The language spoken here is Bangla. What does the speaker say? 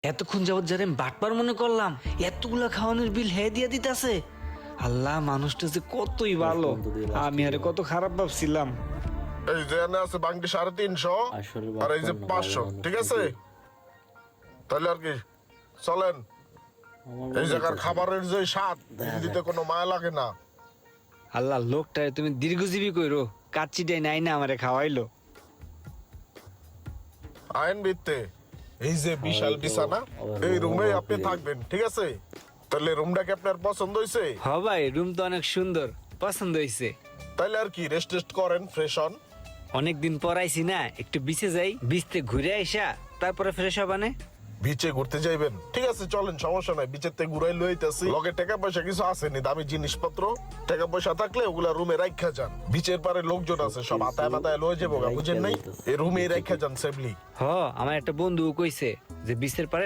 এতক্ষণ যাবত যারা আমি বাটপার মনে করলাম, এতগুলা খাওয়ানোর বিল হে দিয়া দিতেছে। আল্লাহ, মানুষটা যে কতই ভালো, আমি আরে কত খারাপ ভাবছিলাম। এই যে এনে আছে বাংটি 350 আসলে আর এই যে 500, ঠিক আছে? তাহলে আর কি চলেন। এই জায়গার খাবারের যে স্বাদ, দিতে কোনো মায়া লাগে না। আল্লাহ, লোকটারে তুমি দীর্ঘজীবী কইরো, কাচ্চিটাই নাই না আমারে খাওয়াইলো। আইন ভিত্তে এই যে বিশাল বিছানা, এই রুমে আপনি থাকবেন, ঠিক আছে? তাহলে রুমটা কি আপনার পছন্দ হয়েছে? হ ভাই, রুম তো অনেক সুন্দর, পছন্দ হয়েছে। তাহলে আর কি রেস্ট টেস্ট করেন, ফ্রেশ হন। অনেকদিন পর আইছি না, একটু বিচে যাই, বিচতে ঘুরে আইসা তারপরে ফ্রেশ হবানে। বিচে ঘুরতে যাইবেন, ঠিক আছে? চলেন, সমস্যা নাই। বিচের তে ঘুরাই লইতেছি, লগে টাকা পয়সা কিছু আছে নি, দামি জিনিসপত্র। টাকা পয়সা থাকলে ওগুলা রুমে রাখা যান। বিচের পারে লোকজন আছে, সব আতায় মাতায় লয়ে যাবো, বুঝেন নাই? এই রুমে রাখা যান সেফলি। হ, আমার একটা বন্ধু কইছে যে বিচের পারে